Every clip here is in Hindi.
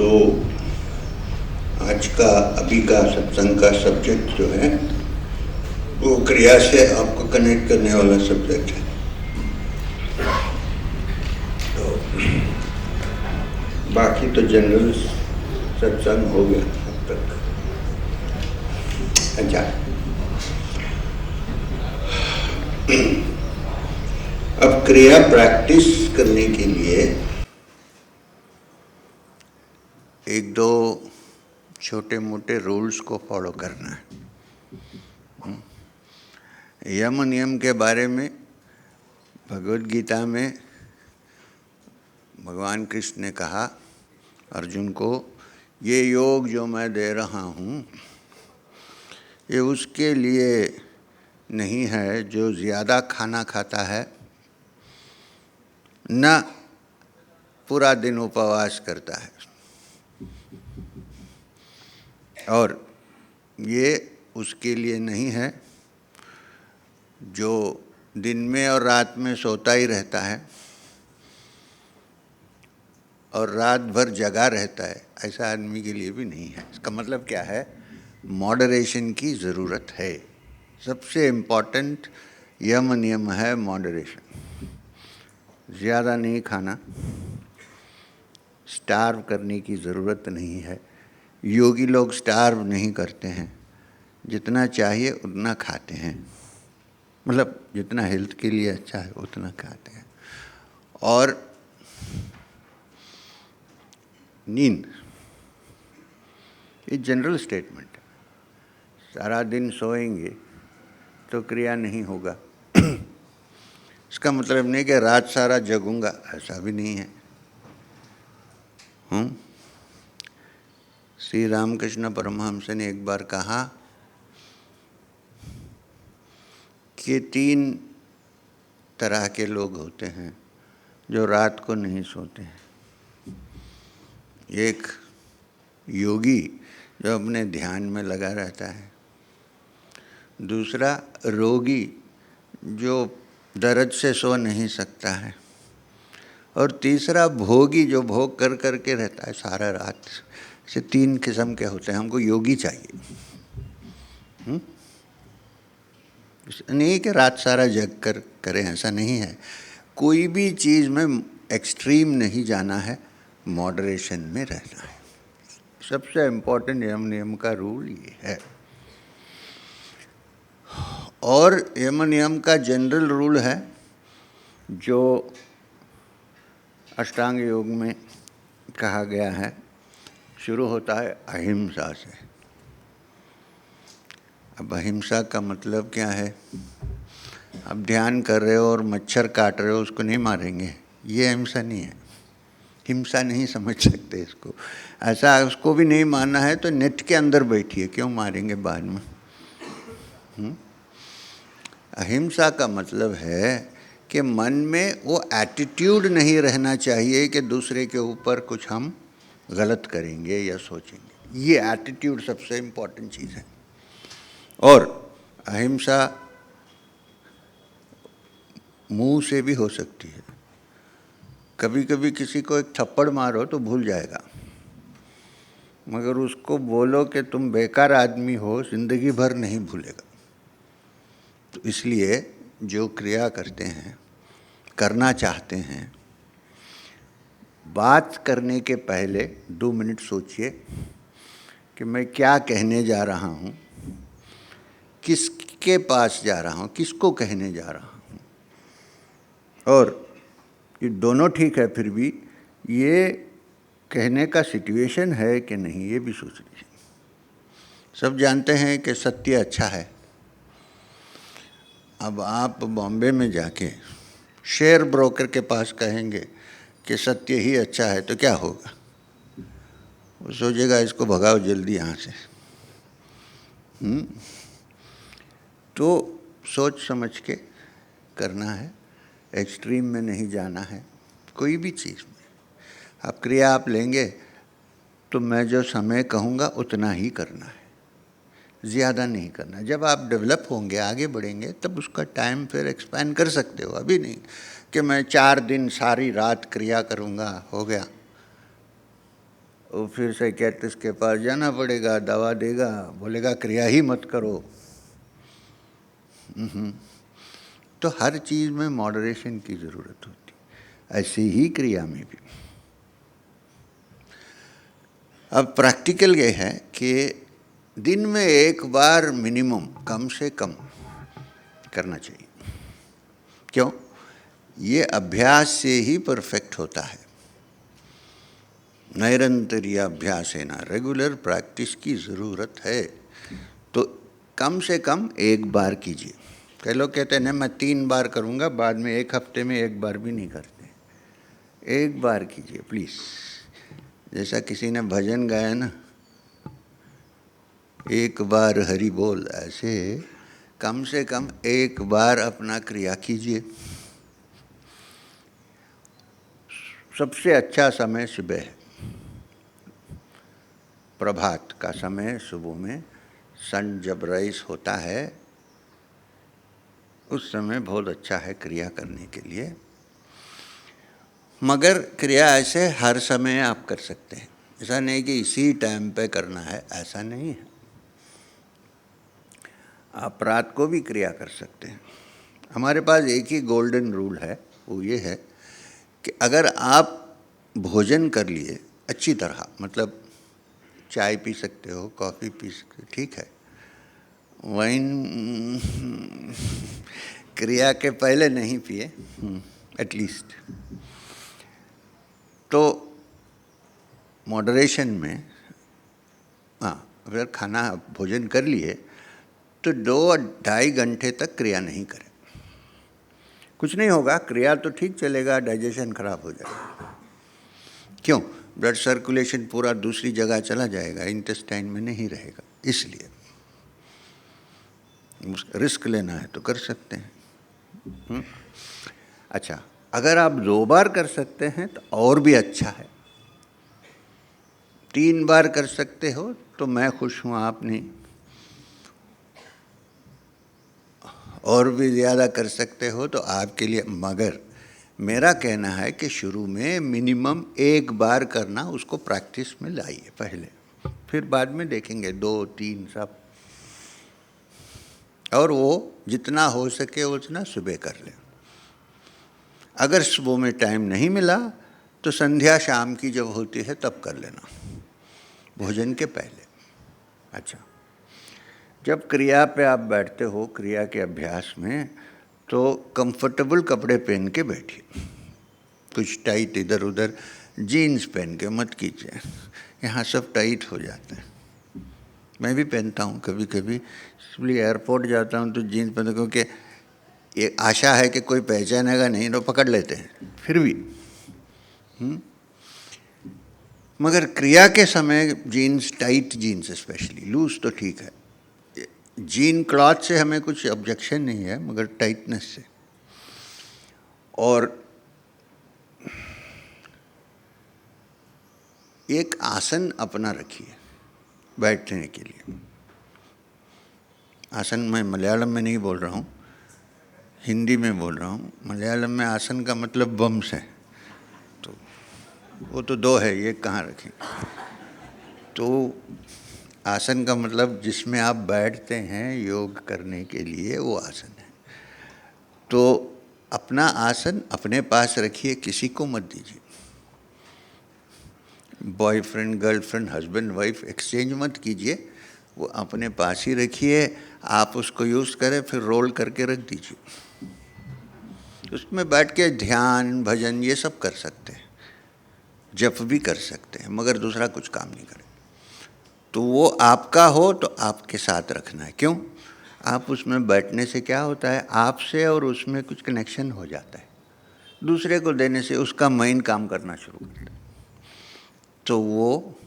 तो आज का अभी का सत्संग का सब्जेक्ट जो है वो क्रिया से आपको कनेक्ट करने वाला सब्जेक्ट है। तो बाकी तो जनरल सत्संग हो गया अब तक। अच्छा, अब क्रिया प्रैक्टिस करने के लिए एक दो छोटे मोटे रूल्स को फॉलो करना है। यम नियम के बारे में भगवद गीता में भगवान कृष्ण ने कहा अर्जुन को, ये योग जो मैं दे रहा हूँ ये उसके लिए नहीं है जो ज़्यादा खाना खाता है, न पूरा दिन उपवास करता है, और ये उसके लिए नहीं है जो दिन में और रात में सोता ही रहता है और रात भर जगा रहता है, ऐसा आदमी के लिए भी नहीं है। इसका मतलब क्या है? मॉडरेशन की ज़रूरत है। सबसे इम्पॉर्टेंट यम नियम है मॉडरेशन। ज़्यादा नहीं खाना, स्टार्व करने की ज़रूरत नहीं है। योगी लोग स्टार्व नहीं करते हैं, जितना चाहिए उतना खाते हैं, मतलब जितना हेल्थ के लिए अच्छा है उतना खाते हैं। और नींद, ये जनरल स्टेटमेंट है। सारा दिन सोएंगे तो क्रिया नहीं होगा। इसका मतलब नहीं कि रात सारा जगूंगा, ऐसा भी नहीं है। श्री रामकृष्ण परमहंस ने एक बार कहा कि 3 तरह के लोग होते हैं जो रात को नहीं सोते हैं। एक योगी जो अपने ध्यान में लगा रहता है, दूसरा रोगी जो दर्द से सो नहीं सकता है, और तीसरा भोगी जो भोग कर कर के रहता है सारा रात। से 3 किस्म के होते हैं। हमको योगी चाहिए। नहीं कि रात सारा जग कर करें, ऐसा नहीं है। कोई भी चीज़ में एक्सट्रीम नहीं जाना है, मॉडरेशन में रहना है। सबसे इम्पोर्टेंट यम नियम का रूल ये है। और यम नियम का जनरल रूल है जो अष्टांग योग में कहा गया है, शुरू होता है अहिंसा से। अब अहिंसा का मतलब क्या है? अब ध्यान कर रहे हो और मच्छर काट रहे हो, उसको नहीं मारेंगे, ये अहिंसा नहीं है। हिंसा नहीं समझ सकते इसको। ऐसा उसको भी नहीं मानना है तो नेट के अंदर बैठिए, क्यों मारेंगे बाद में। अहिंसा का मतलब है कि मन में वो एटीट्यूड नहीं रहना चाहिए कि दूसरे के ऊपर कुछ हम गलत करेंगे या सोचेंगे। ये एटीट्यूड सबसे इम्पोर्टेंट चीज़ है। और अहिंसा मुंह से भी हो सकती है। कभी कभी किसी को एक थप्पड़ मारो तो भूल जाएगा, मगर उसको बोलो कि तुम बेकार आदमी हो, जिंदगी भर नहीं भूलेगा। तो इसलिए जो क्रिया करते हैं, करना चाहते हैं, बात करने के पहले 2 मिनट सोचिए कि मैं क्या कहने जा रहा हूँ, किसके पास जा रहा हूँ, किसको कहने जा रहा हूँ। और ये दोनों ठीक है, फिर भी ये कहने का सिचुएशन है कि नहीं, ये भी सोच लीजिए। सब जानते हैं कि सत्य अच्छा है। अब आप बॉम्बे में जाके शेयर ब्रोकर के पास कहेंगे कि सत्य ही अच्छा है तो क्या होगा? वो सोचेगा इसको भगाओ जल्दी यहाँ से। तो सोच समझ के करना है, एक्सट्रीम में नहीं जाना है। कोई भी चीज़ में आप क्रिया आप लेंगे तो मैं जो समय कहूँगा उतना ही करना है, ज़्यादा नहीं करना। जब आप डेवलप होंगे, आगे बढ़ेंगे, तब उसका टाइम फिर एक्सपैंड कर सकते हो। अभी नहीं कि मैं 4 दिन सारी रात क्रिया करूँगा, हो गया। और फिर साइकियाट्रिस्ट के पास जाना पड़ेगा, दवा देगा, बोलेगा क्रिया ही मत करो। तो हर चीज़ में मॉडरेशन की ज़रूरत होती, ऐसे ही क्रिया में भी। अब प्रैक्टिकल ये है कि दिन में एक बार मिनिमम, कम से कम करना चाहिए। क्यों? ये अभ्यास से ही परफेक्ट होता है। निरंतर अभ्यास है ना, रेगुलर प्रैक्टिस की ज़रूरत है। तो कम से कम एक बार कीजिए। कई लोग कहते हैं ना मैं 3 बार करूँगा, बाद में एक हफ्ते में एक बार भी नहीं करते। एक बार कीजिए प्लीज़। जैसा किसी ने भजन गाया ना, एक बार हरि बोल, ऐसे कम से कम एक बार अपना क्रिया कीजिए। सबसे अच्छा समय सुबह है, प्रभात का समय। सुबह में सन जब राइज होता है उस समय बहुत अच्छा है क्रिया करने के लिए। मगर क्रिया ऐसे हर समय आप कर सकते हैं, ऐसा नहीं कि इसी टाइम पे करना है, ऐसा नहीं है। आप रात को भी क्रिया कर सकते हैं। हमारे पास एक ही गोल्डन रूल है, वो ये है कि अगर आप भोजन कर लिए अच्छी तरह, मतलब चाय पी सकते हो, कॉफ़ी पी सकते हो, ठीक है। वाइन क्रिया के पहले नहीं पिए एटलीस्ट। तो मॉडरेशन में, हाँ, अगर खाना भोजन कर लिए तो 2-2.5 घंटे तक क्रिया नहीं करें। कुछ नहीं होगा, क्रिया तो ठीक चलेगा, डाइजेशन खराब हो जाएगा। क्यों? ब्लड सर्कुलेशन पूरा दूसरी जगह चला जाएगा, इंटेस्टाइन में नहीं रहेगा। इसलिए रिस्क लेना है तो कर सकते हैं। अच्छा, अगर आप 2 बार कर सकते हैं तो और भी अच्छा है। 3 बार कर सकते हो तो मैं खुश हूँ, आप नहीं। और भी ज़्यादा कर सकते हो तो आपके लिए। मगर मेरा कहना है कि शुरू में मिनिमम एक बार करना, उसको प्रैक्टिस में लाइए पहले, फिर बाद में देखेंगे 2-3 सब। और वो जितना हो सके उतना सुबह कर लें। अगर सुबह में टाइम नहीं मिला तो संध्या शाम की जब होती है तब कर लेना, भोजन के पहले। अच्छा, जब क्रिया पे आप बैठते हो, क्रिया के अभ्यास में, तो कंफर्टेबल कपड़े पहन के बैठिए। कुछ टाइट इधर उधर जीन्स पहन के मत कीजिए, यहाँ सब टाइट हो जाते हैं। मैं भी पहनता हूँ कभी कभी, इसलिए एयरपोर्ट जाता हूँ तो जीन्स पहनता हूँ, क्योंकि ये आशा है कि कोई पहचानेगा नहीं तो पकड़ लेते हैं फिर भी। मगर क्रिया के समय jeans, tight jeans specially, loose तो ठीक है, जीन क्लॉथ से हमें कुछ ऑब्जेक्शन नहीं है, मगर टाइटनेस से। और एक आसन अपना रखिए बैठने के लिए। आसन मैं मलयालम में नहीं बोल रहा हूँ, हिंदी में बोल रहा हूँ। मलयालम में आसन का मतलब वंश है, तो वो तो 2 है, ये कहाँ रखें। तो आसन का मतलब जिसमें आप बैठते हैं योग करने के लिए, वो आसन है। तो अपना आसन अपने पास रखिए, किसी को मत दीजिए। Boyfriend, girlfriend, husband, wife exchange मत कीजिए, वो अपने पास ही रखिए। आप उसको यूज़ करें, फिर रोल करके रख दीजिए। उसमें बैठ के ध्यान, भजन ये सब कर सकते हैं, जप भी कर सकते हैं, मगर दूसरा कुछ काम नहीं करें। तो वो आपका हो तो आपके साथ रखना है। क्यों? आप उसमें बैठने से क्या होता है, आपसे और उसमें कुछ कनेक्शन हो जाता है। दूसरे को देने से उसका माइंड काम करना शुरू करता है। तो वो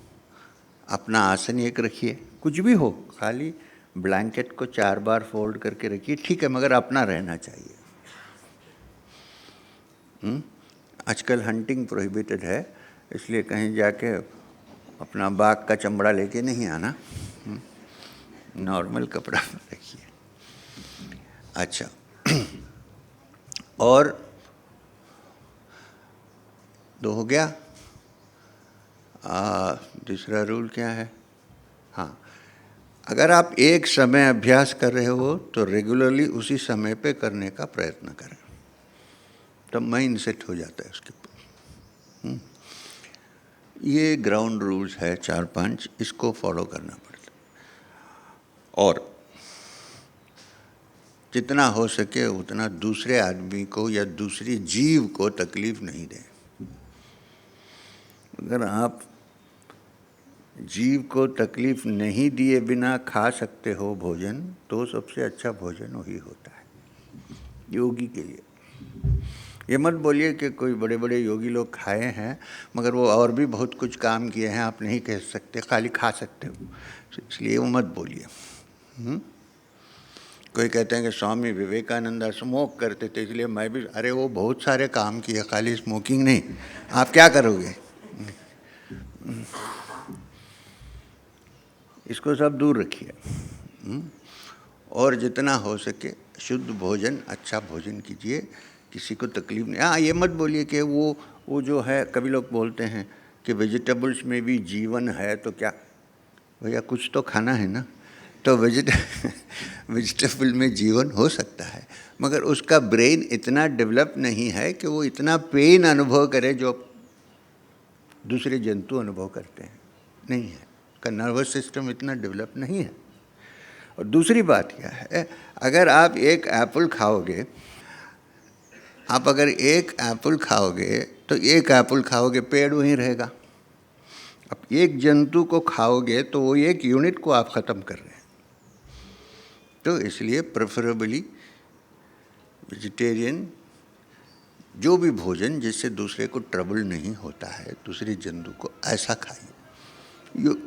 अपना आसन एक रखिए, कुछ भी हो, खाली ब्लैंकेट को 4 बार फोल्ड करके रखिए, ठीक है, मगर अपना रहना चाहिए। आजकल हंटिंग प्रोहिबिटेड है, इसलिए कहीं जाके अपना बाघ का चमड़ा लेके नहीं आना, नॉर्मल कपड़ा रखिए। अच्छा, और 2 हो गया। दूसरा रूल क्या है? हाँ, अगर आप एक समय अभ्यास कर रहे हो तो रेगुलरली उसी समय पे करने का प्रयत्न करें, तब माइंड सेट हो जाता है उसके ऊपर। ये ग्राउंड रूल्स है 4-5, इसको फॉलो करना पड़ता है। और जितना हो सके उतना दूसरे आदमी को या दूसरी जीव को तकलीफ नहीं दें। अगर आप जीव को तकलीफ नहीं दिए बिना खा सकते हो भोजन, तो सबसे अच्छा भोजन वही होता है योगी के लिए। ये मत बोलिए कि कोई बड़े बड़े योगी लोग खाए हैं मगर वो और भी बहुत कुछ काम किए हैं, आप नहीं कह सकते, खाली खा सकते हो, इसलिए वो मत बोलिए। कोई कहते हैं कि स्वामी विवेकानंद स्मोक करते थे इसलिए मैं भी, अरे वो बहुत सारे काम किए, खाली स्मोकिंग नहीं। आप क्या करोगे? इसको सब दूर रखिए। और जितना हो सके शुद्ध भोजन, अच्छा भोजन कीजिए, किसी को तकलीफ नहीं। हाँ, ये मत बोलिए कि वो जो है, कभी लोग बोलते हैं कि वेजिटेबल्स में भी जीवन है, तो क्या भैया कुछ तो खाना है ना। तो वेजिटेबल में जीवन हो सकता है मगर उसका ब्रेन इतना डेवलप नहीं है कि वो इतना पेन अनुभव करे जो दूसरे जंतु अनुभव करते हैं, नहीं है। का नर्वस सिस्टम इतना डेवलप नहीं है। और दूसरी बात क्या है, अगर आप एक एप्पल खाओगे, आप अगर एक एप्पल खाओगे तो एक एप्पल खाओगे, पेड़ वहीं रहेगा। अब एक जंतु को खाओगे तो वो एक यूनिट को आप ख़त्म कर रहे हैं। तो इसलिए प्रेफरेबली वेजिटेरियन, जो भी भोजन जिससे दूसरे को ट्रबल नहीं होता है, दूसरे जंतु को, ऐसा खाइए।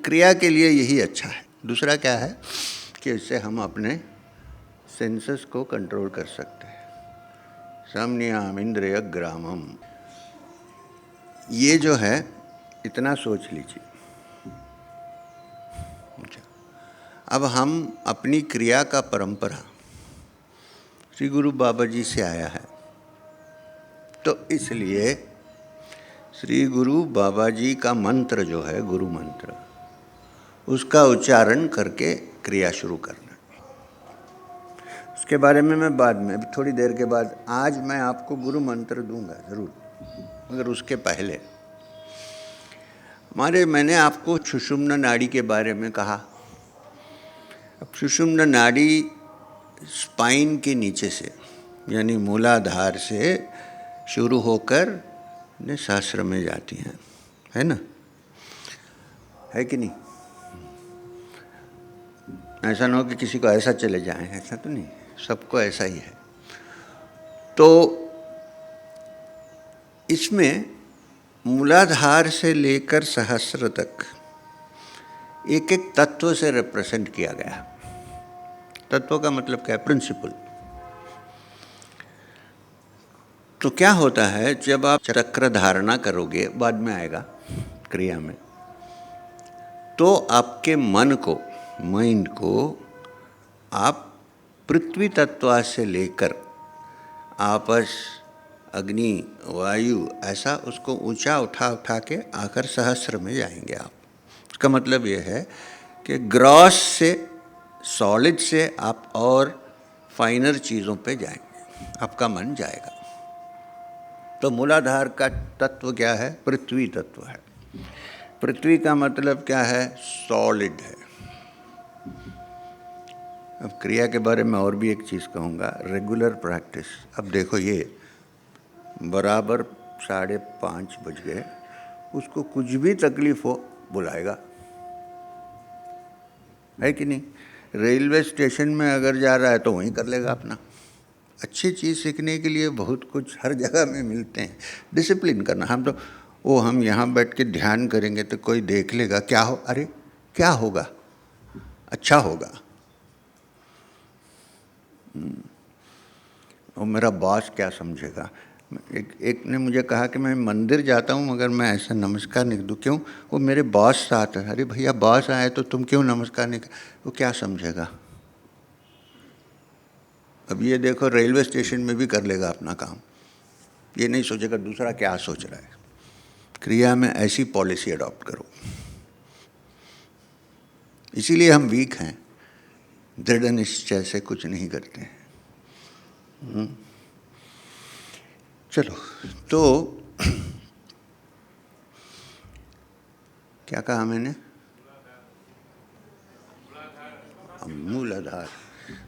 क्रिया के लिए यही अच्छा है। दूसरा क्या है कि इससे हम अपने सेंसेस को कंट्रोल कर सकते हैं। संयम इंद्रिय ग्रामम, ये जो है इतना सोच लीजिए। अब हम अपनी क्रिया का परंपरा श्री गुरु बाबा जी से आया है, तो इसलिए श्री गुरु बाबा जी का मंत्र जो है, गुरु मंत्र, उसका उच्चारण करके क्रिया शुरू करना। उसके बारे में मैं बाद में, अभी थोड़ी देर के बाद, आज मैं आपको गुरु मंत्र दूंगा ज़रूर, मगर उसके पहले मैंने आपको सुषुम्ना नाड़ी के बारे में कहा। अब सुषुम्ना नाड़ी स्पाइन के नीचे से, यानी मूलाधार से शुरू होकर सहस्र में जाती हैं, है ना? है कि नहीं? ऐसा ना हो कि किसी को ऐसा चले जाए, ऐसा तो नहीं, सबको ऐसा ही है। तो इसमें मूलाधार से लेकर सहस्र तक एक एक तत्व से रिप्रेजेंट किया गया। तत्व का मतलब क्या है? प्रिंसिपल। तो क्या होता है, जब आप चक्र धारणा करोगे, बाद में आएगा क्रिया में, तो आपके मन को, माइंड को आप पृथ्वी तत्व से लेकर आपस, अग्नि, वायु, ऐसा उसको ऊंचा उठा के आकर सहस्र में जाएंगे आप। उसका मतलब ये है कि ग्रॉस से, सॉलिड से आप और फाइनर चीज़ों पे जाएंगे, आपका मन जाएगा। तो मूलाधार का तत्व क्या है? पृथ्वी तत्व है। पृथ्वी का मतलब क्या है? सॉलिड है। अब क्रिया के बारे में और भी एक चीज़ कहूँगा, रेगुलर प्रैक्टिस। अब देखो, ये बराबर 5:30 बज गए, उसको कुछ भी तकलीफ हो बुलाएगा, है कि नहीं? रेलवे स्टेशन में अगर जा रहा है तो वहीं कर लेगा अपना। अच्छी चीज़ सीखने के लिए बहुत कुछ हर जगह में मिलते हैं। डिसिप्लिन करना, हम यहाँ बैठ के ध्यान करेंगे तो कोई देख लेगा, क्या हो, अरे क्या होगा, अच्छा होगा। और मेरा बॉस क्या समझेगा? एक ने मुझे कहा कि मैं मंदिर जाता हूँ मगर मैं ऐसा नमस्कार नहीं दूँ। क्यों? वो मेरे बॉस साथ है। अरे भैया, बॉस आए तो तुम क्यों नमस्कार नहीं कर? वो क्या समझेगा? अब ये देखो, रेलवे स्टेशन में भी कर लेगा अपना काम, ये नहीं सोचेगा दूसरा क्या सोच रहा है। क्रिया में ऐसी पॉलिसी अडॉप्ट करो। इसीलिए हम वीक हैं, दृढ़ निश्चय से कुछ नहीं करते हैं। चलो, तो क्या कहा मैंने? मूलाधार।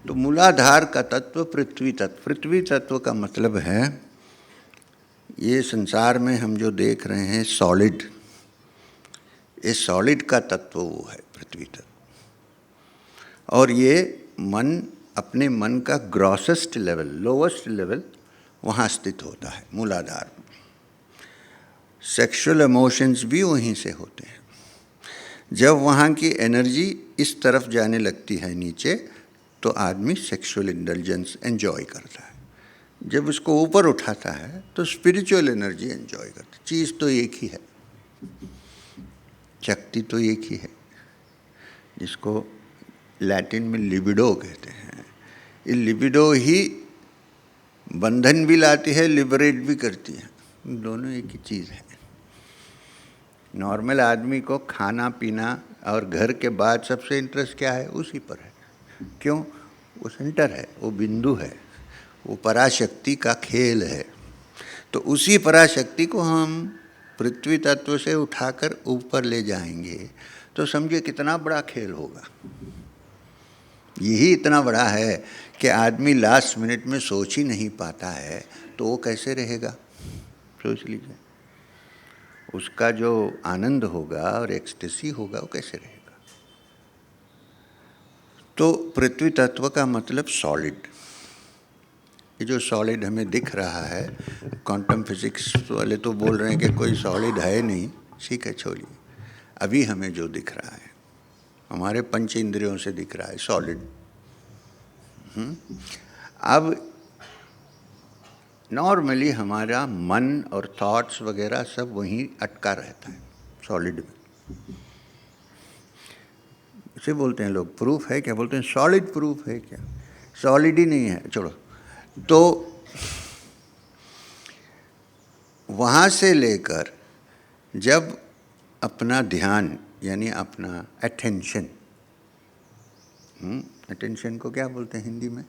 तो मूलाधार का तत्व पृथ्वी तत्व। पृथ्वी तत्व का मतलब है ये संसार में हम जो देख रहे हैं सॉलिड, ये सॉलिड का तत्व वो है पृथ्वी तत्व। और ये मन, अपने मन का ग्रॉसेस्ट लेवल, लोवेस्ट लेवल वहाँ स्थित होता है मूलाधार में। सेक्सुअल इमोशंस भी वहीं से होते हैं। जब वहाँ की एनर्जी इस तरफ जाने लगती है नीचे, तो आदमी सेक्सुअल इंडल्जेंस एंजॉय करता है। जब उसको ऊपर उठाता है तो स्पिरिचुअल एनर्जी एंजॉय करता है। चीज़ तो एक ही है, शक्ति तो एक ही है, जिसको लैटिन में लिबिडो कहते हैं। ये लिबिडो ही बंधन भी लाती है, लिबरेट भी करती है। दोनों एक ही चीज़ है। नॉर्मल आदमी को खाना पीना और घर के बाद सबसे इंटरेस्ट क्या है? उसी पर है। क्यों? वो सेंटर है, वो बिंदु है, वो पराशक्ति का खेल है। तो उसी पराशक्ति को हम पृथ्वी तत्व से उठाकर ऊपर ले जाएंगे तो समझिए कितना बड़ा खेल होगा। यही इतना बड़ा है कि आदमी लास्ट मिनट में सोच ही नहीं पाता है, तो वो कैसे रहेगा? सोच लीजिए, उसका जो आनंद होगा और एक्सटेसी होगा वो कैसे रहेगा? तो पृथ्वी तत्व का मतलब सॉलिड। ये जो सॉलिड हमें दिख रहा है, क्वांटम फिजिक्स वाले तो बोल रहे हैं कि कोई सॉलिड है नहीं। ठीक है, छोड़िए। अभी हमें जो दिख रहा है हमारे पंच इंद्रियों से दिख रहा है सॉलिड। अब नॉर्मली हमारा मन और थॉट्स वगैरह सब वहीं अटका रहता है सॉलिड में। इसे बोलते हैं लोग प्रूफ है क्या? बोलते हैं सॉलिड प्रूफ है क्या? सॉलिड ही नहीं है, छोड़ो। तो वहाँ से लेकर जब अपना ध्यान यानी अपना अटेंशन, अटेंशन को क्या बोलते हैं हिंदी में?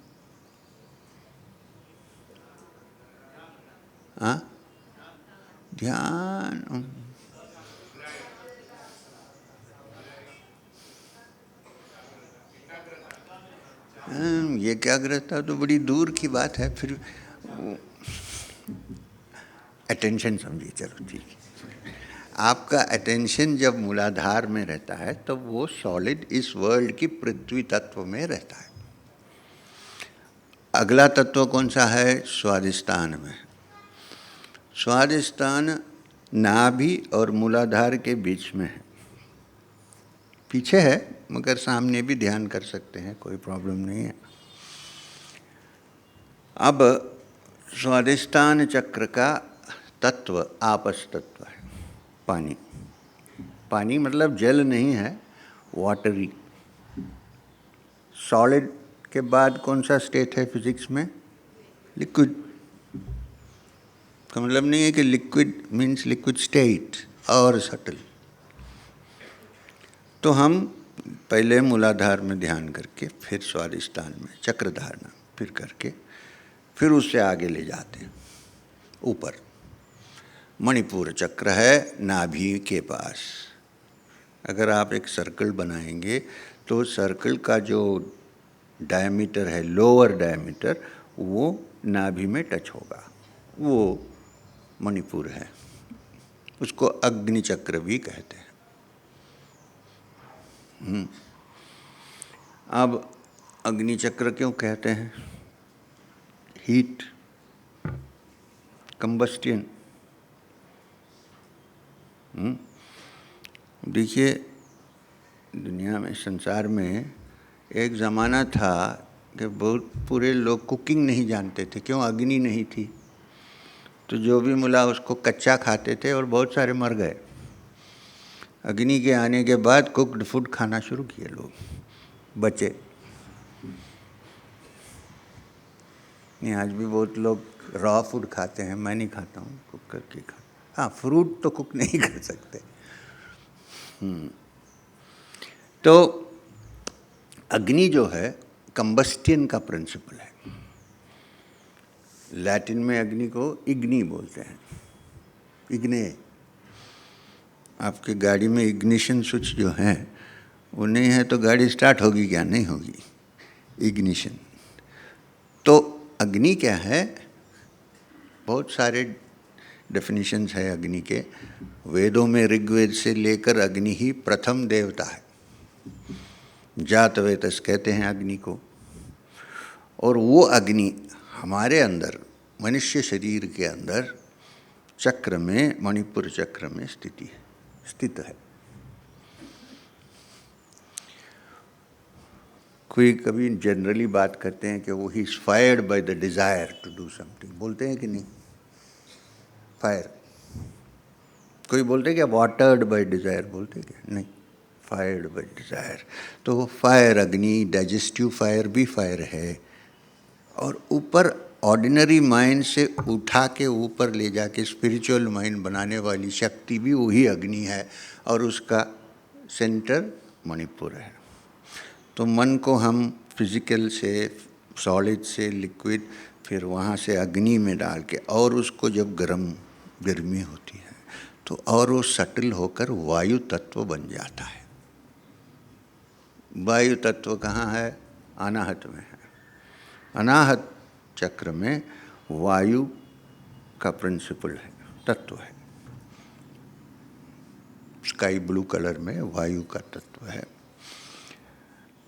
हाँ, ध्यान। ये एकाग्रता तो बड़ी दूर की बात है। फिर अटेंशन समझिए, चलो ठीक है। आपका अटेंशन जब मूलाधार में रहता है तब तो वो सॉलिड इस वर्ल्ड की पृथ्वी तत्व में रहता है। अगला तत्व कौन सा है? स्वादिष्ठान में। स्वादिष्ठान नाभि और मूलाधार के बीच में है, पीछे है, मगर सामने भी ध्यान कर सकते हैं, कोई प्रॉब्लम नहीं है। अब स्वादिष्ठान चक्र का तत्व आपस तत्व है, पानी। पानी मतलब जल नहीं है, वाटरी। सॉलिड के बाद कौन सा स्टेट है फिजिक्स में? लिक्विड। का मतलब नहीं है कि लिक्विड मीन्स लिक्विड स्टेट और सटल। तो हम पहले मूलाधार में ध्यान करके फिर स्वादिष्ठान में चक्र धारणा फिर करके फिर उससे आगे ले जाते हैं ऊपर। मणिपुर चक्र है नाभि के पास। अगर आप एक सर्कल बनाएंगे तो सर्कल का जो डायमीटर है, लोअर डायमीटर, वो नाभि में टच होगा, वो मणिपुर है। उसको अग्नि चक्र भी कहते हैं। अब अग्नि चक्र क्यों कहते हैं? हीट, कंबस्टियन। देखिए, दुनिया में, संसार में एक ज़माना था कि बहुत पूरे लोग कुकिंग नहीं जानते थे। क्यों? अग्नि नहीं थी। तो जो भी मिला उसको कच्चा खाते थे और बहुत सारे मर गए। अग्नि के आने के बाद कुक्ड फूड खाना शुरू किए लोग, बचे नहीं। आज भी बहुत लोग रॉ फूड खाते हैं, मैं नहीं खाता हूँ, कुक करके खाता। हाँ, फ्रूट तो कुक नहीं कर सकते। तो अग्नि जो है कंबस्टियन का प्रिंसिपल है। लैटिन में अग्नि को इग्नी बोलते हैं, इग्ने। आपकी गाड़ी में इग्निशन स्विच जो है वो नहीं है तो गाड़ी स्टार्ट होगी क्या? नहीं होगी। इग्निशन। तो अग्नि क्या है? बहुत सारे डेफिनेशंस है अग्नि के। वेदों में ऋग्वेद से लेकर अग्नि ही प्रथम देवता है, जातवेतस कहते हैं अग्नि को। और वो अग्नि हमारे अंदर, मनुष्य शरीर के अंदर चक्र में, मणिपुर चक्र में स्थित है। कोई कभी जनरली बात करते हैं कि वो he is fired by the desire to do something, बोलते हैं कि नहीं? फायर। कोई बोलते हैं क्या वाटर्ड बाय डिजायर? बोलते हैं क्या? नहीं, फायर्ड बाय डिजायर। तो वो फायर, अग्नि, डाइजेस्टिव फायर भी फायर है। और ऊपर ऑर्डिनरी माइंड से उठा के ऊपर ले जाके स्पिरिचुअल माइंड बनाने वाली शक्ति भी वही अग्नि है, और उसका सेंटर मणिपुर है। तो मन को हम फिजिकल से, सॉलिड से लिक्विड, फिर वहाँ से अग्नि में डाल के, और उसको जब गर्मी होती है तो और वो सटल होकर वायु तत्व बन जाता है। वायु तत्व कहाँ है? अनाहत में है। अनाहत चक्र में वायु का प्रिंसिपल है, तत्व है। स्काई ब्लू कलर में वायु का तत्व है।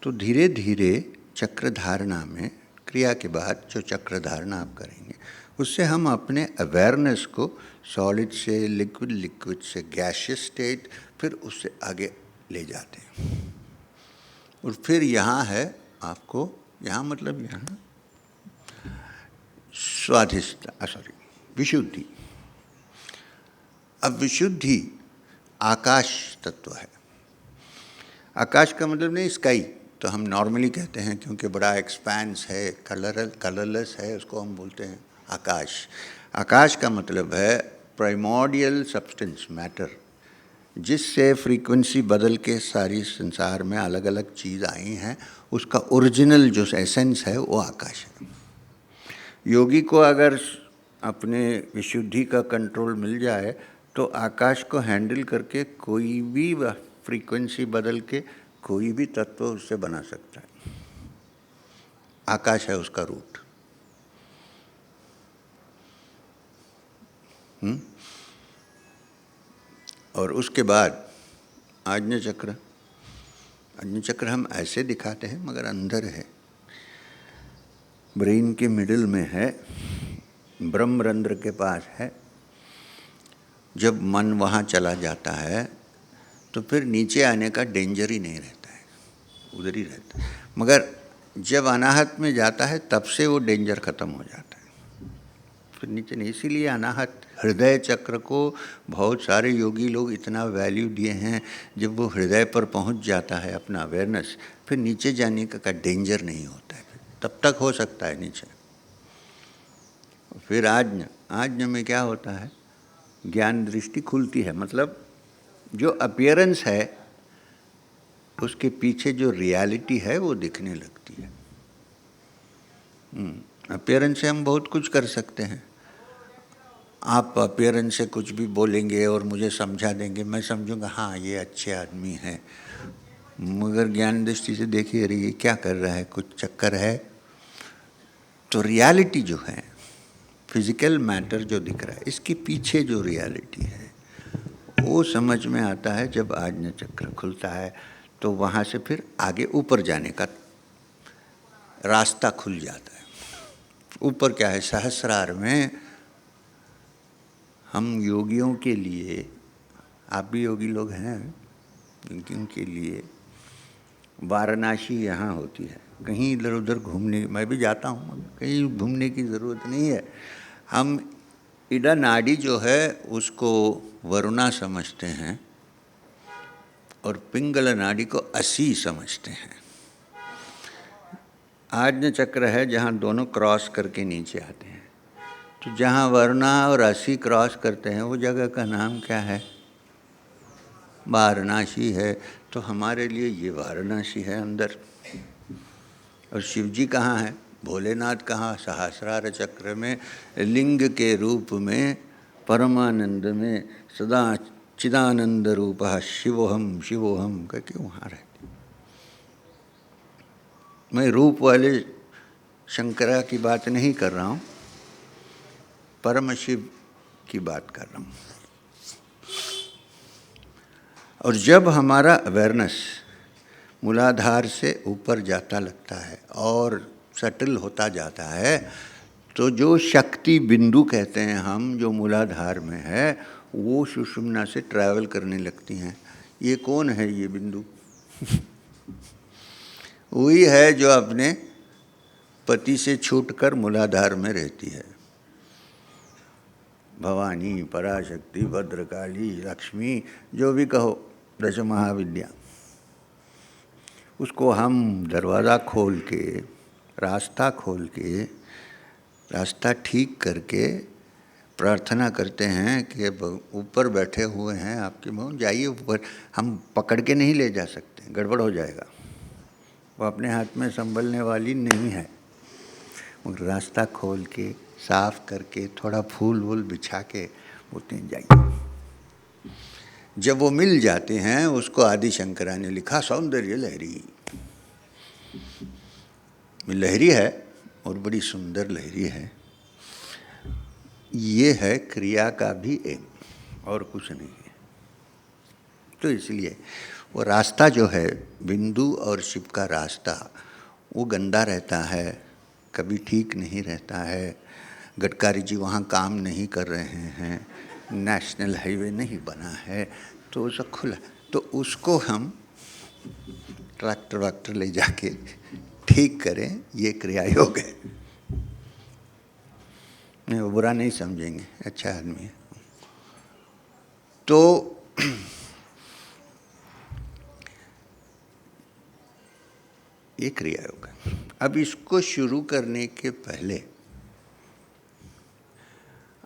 तो धीरे धीरे चक्र धारणा में, क्रिया के बाद जो चक्र धारणा आप करेंगे, उससे हम अपने अवेयरनेस को सॉलिड से लिक्विड, लिक्विड से गैसियस स्टेट, फिर उससे आगे ले जाते हैं। और फिर यहाँ है आपको, यहाँ मतलब यहाँ स्वाधिष्ठा, विशुद्धि। अब विशुद्धि आकाश तत्व है। आकाश का मतलब नहीं स्काई, तो हम नॉर्मली कहते हैं क्योंकि बड़ा एक्सपेंस है, कलरलेस है, उसको हम बोलते हैं आकाश। आकाश का मतलब है प्राइमोर्डियल सब्सटेंस, मैटर, जिससे फ्रीक्वेंसी बदल के सारी संसार में अलग अलग चीज़ आई हैं, उसका ओरिजिनल जो एसेंस है वो आकाश है। योगी को अगर अपने विशुद्धि का कंट्रोल मिल जाए तो आकाश को हैंडल करके कोई भी फ्रीक्वेंसी बदल के कोई भी तत्व उससे बना सकता है। आकाश है उसका रूट। और उसके बाद आज्ञा चक्र। आज्ञा चक्र हम ऐसे दिखाते हैं मगर अंदर है, ब्रेन के मिडिल में है, ब्रह्मरंध्र के पास है। जब मन वहाँ चला जाता है तो फिर नीचे आने का डेंजर ही नहीं रहता है, उधर ही रहता है। मगर जब अनाहत में जाता है तब से वो डेंजर ख़त्म हो जाता है, फिर नीचे नहीं। इसीलिए अनाहत हृदय चक्र को बहुत सारे योगी लोग इतना वैल्यू दिए हैं। जब वो हृदय पर पहुंच जाता है अपना अवेयरनेस, फिर नीचे जाने का डेंजर नहीं होता है, तब तक हो सकता है नीचे। फिर आज्ञा में क्या होता है? ज्ञान दृष्टि खुलती है, मतलब जो अपीयरेंस है उसके पीछे जो रियलिटी है वो दिखने लगती है। अपीयरेंस से हम बहुत कुछ कर सकते हैं। आप अपीयरेंस से कुछ भी बोलेंगे और मुझे समझा देंगे, मैं समझूंगा हाँ ये अच्छे आदमी हैं, मगर ज्ञान दृष्टि से देखिए अरे ये क्या कर रहा है, कुछ चक्कर है। तो रियलिटी जो है, फिजिकल मैटर जो दिख रहा है, इसके पीछे जो रियलिटी है वो समझ में आता है जब आज्ञा चक्र खुलता है। तो वहाँ से फिर आगे ऊपर जाने का रास्ता खुल जाता है। ऊपर क्या है? सहस्रार में हम योगियों के लिए, आप भी योगी लोग हैं, उनके लिए वाराणसी यहाँ होती है। कहीं इधर उधर घूमने, मैं भी जाता हूँ, कहीं घूमने की ज़रूरत नहीं है। हम इडा नाड़ी जो है उसको वरुणा समझते हैं और पिंगला नाड़ी को असी समझते हैं। आज्ञा चक्र है जहाँ दोनों क्रॉस करके नीचे आते हैं। तो जहाँ वरुणा और असी क्रॉस करते हैं वो जगह का नाम क्या है? वाराणसी है। तो हमारे लिए ये वाराणसी है अंदर। और शिव जी कहाँ है? भोलेनाथ कहाँ? सहस्रार चक्र में लिंग के रूप में, परमानंद में, सदा चिदानंद रूप शिवोहम शिवोहम कह के वहाँ रहते। मैं रूप वाले शंकरा की बात नहीं कर रहा हूँ, परम शिव की बात कर रहा हूँ। और जब हमारा अवेयरनेस मूलाधार से ऊपर जाता लगता है और सटल होता जाता है, तो जो शक्ति बिंदु कहते हैं हम, जो मूलाधार में है, वो सुषुम्ना से ट्रैवल करने लगती हैं। ये कौन है ये बिंदु? वही है जो अपने पति से छूटकर मूलाधार में रहती है। भवानी, पराशक्ति, भद्रकाली, लक्ष्मी, जो भी कहो, दश महाविद्या। उसको हम दरवाज़ा खोल के, रास्ता खोल के, रास्ता ठीक करके प्रार्थना करते हैं कि ऊपर बैठे हुए हैं आपके मोहन, जाइए ऊपर। हम पकड़ के नहीं ले जा सकते, गड़बड़ हो जाएगा। वो अपने हाथ में संभलने वाली नहीं है। रास्ता खोल के, साफ करके, थोड़ा फूल वूल बिछा के बोलते हैं जाइए। जब वो मिल जाते हैं, उसको आदि शंकरा ने लिखा सौंदर्य लहरी। लहरी है और बड़ी सुंदर लहरी है। ये है क्रिया का भी एम, और कुछ नहीं है। तो इसलिए वो रास्ता जो है, बिंदु और शिव का रास्ता, वो गंदा रहता है, कभी ठीक नहीं रहता है। गडकरी जी वहाँ काम नहीं कर रहे हैं, नेशनल हाईवे नहीं बना है, तो सब खुला। तो उसको हम ट्रैक्टर वैक्टर ले जाके ठीक करें, ये क्रिया योग है। नहीं, वो बुरा नहीं समझेंगे, अच्छा आदमी है। तो ये क्रिया योग है। अब इसको शुरू करने के पहले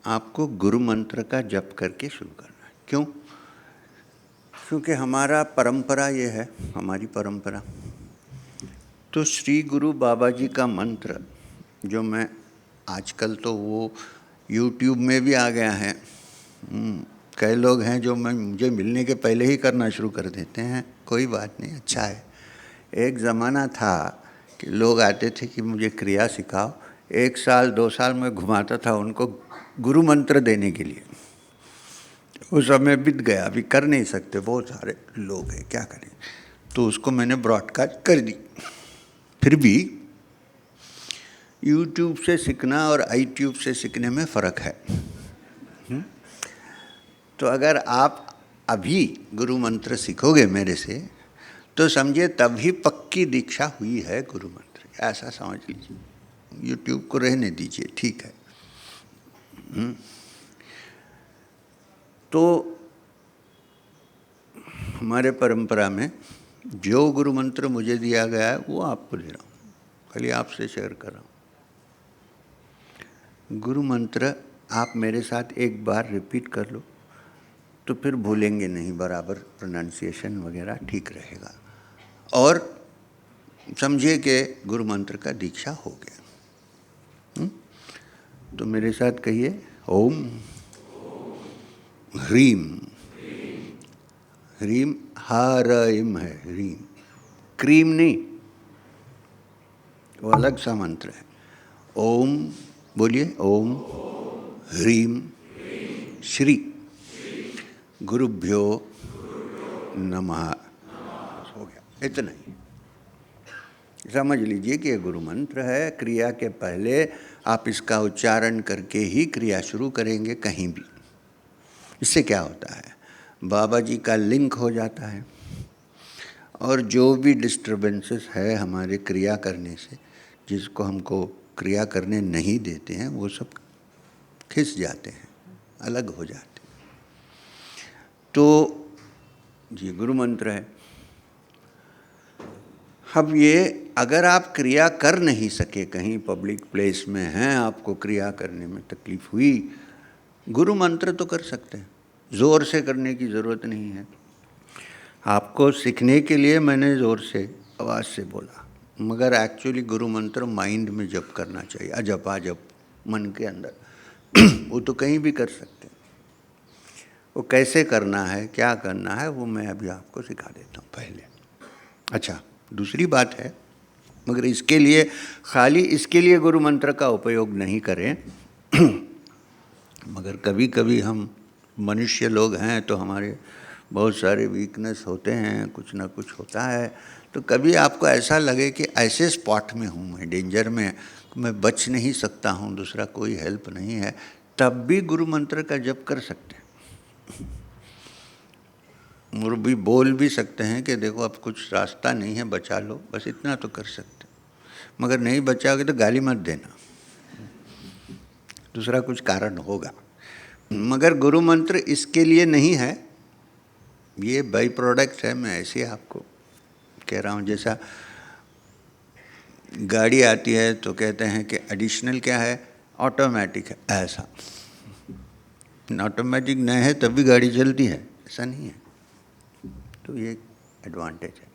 आपको गुरु मंत्र का जप करके शुरू करना है। क्यों? क्योंकि हमारा परंपरा ये है, हमारी परंपरा। तो श्री गुरु बाबा जी का मंत्र, जो मैं आजकल तो वो YouTube में भी आ गया है। कई लोग हैं जो मुझे मिलने के पहले ही करना शुरू कर देते हैं। कोई बात नहीं, अच्छा है। एक ज़माना था कि लोग आते थे कि मुझे क्रिया सिखाओ। 1 साल 2 साल में घुमाता था उनको गुरु मंत्र देने के लिए। उस समय बीत गया, अभी कर नहीं सकते, बहुत सारे लोग हैं, क्या करें। तो उसको मैंने ब्रॉडकास्ट कर दी। फिर भी YouTube से सीखना और iTube से सीखने में फ़र्क है। तो अगर आप अभी गुरु मंत्र सीखोगे मेरे से, तो समझिए तभी पक्की दीक्षा हुई है गुरु मंत्र, ऐसा समझ लीजिए। YouTube को रहने दीजिए, ठीक है। तो हमारे परंपरा में जो गुरु मंत्र मुझे दिया गया है वो आपको दे रहा हूँ, खाली आपसे शेयर कर रहा हूँ। गुरु मंत्र आप मेरे साथ एक बार रिपीट कर लो तो फिर भूलेंगे नहीं, बराबर प्रोनाउंसिएशन वगैरह ठीक रहेगा। और समझिए कि गुरु मंत्र का दीक्षा हो गया। तो मेरे साथ कहिए, ओम ह्रीम। ह्रीम हारइम है, ह्रीम, क्रीम नहीं, वो अलग सा मंत्र है। ओम बोलिए, ओम ह्रीम श्री गुरुभ्यो नमः। हो गया, इतना ही समझ लीजिए कि ये गुरु मंत्र है। क्रिया के पहले आप इसका उच्चारण करके ही क्रिया शुरू करेंगे कहीं भी। इससे क्या होता है, बाबा जी का लिंक हो जाता है, और जो भी डिस्टर्बेंसेस है हमारे क्रिया करने से, जिसको हमको क्रिया करने नहीं देते हैं, वो सब खिस जाते हैं, अलग हो जाते हैं। तो ये गुरु मंत्र है। अब ये अगर आप क्रिया कर नहीं सके, कहीं पब्लिक प्लेस में हैं, आपको क्रिया करने में तकलीफ हुई, गुरु मंत्र तो कर सकते हैं, ज़ोर से करने की ज़रूरत नहीं है। आपको सीखने के लिए मैंने ज़ोर से आवाज़ से बोला, मगर एक्चुअली गुरु मंत्र माइंड में जप करना चाहिए, अजप अजप मन के अंदर। वो तो कहीं भी कर सकते हैं। वो कैसे करना है, क्या करना है, वो मैं अभी आपको सिखा देता हूँ पहले। अच्छा, दूसरी बात है, मगर इसके लिए खाली इसके लिए गुरु मंत्र का उपयोग नहीं करें। मगर कभी कभी हम मनुष्य लोग हैं तो हमारे बहुत सारे वीकनेस होते हैं, कुछ ना कुछ होता है। तो कभी आपको ऐसा लगे कि ऐसे स्पॉट में हूँ मैं, डेंजर में, मैं बच नहीं सकता हूँ, दूसरा कोई हेल्प नहीं है, तब भी गुरु मंत्र का जप कर सकते हैं। और भी बोल भी सकते हैं कि देखो अब कुछ रास्ता नहीं है, बचा लो, बस इतना तो कर सकते। मगर नहीं बचाओगे तो गाली मत देना, दूसरा कुछ कारण होगा। मगर गुरु मंत्र इसके लिए नहीं है, ये बाई प्रोडक्ट है। मैं ऐसे आपको कह रहा हूँ, जैसा गाड़ी आती है तो कहते हैं कि एडिशनल क्या है, ऑटोमेटिक है। ऐसा ऑटोमेटिक नहीं है तब भी गाड़ी चलती है, ऐसा नहीं है। तो ये एडवांटेज है।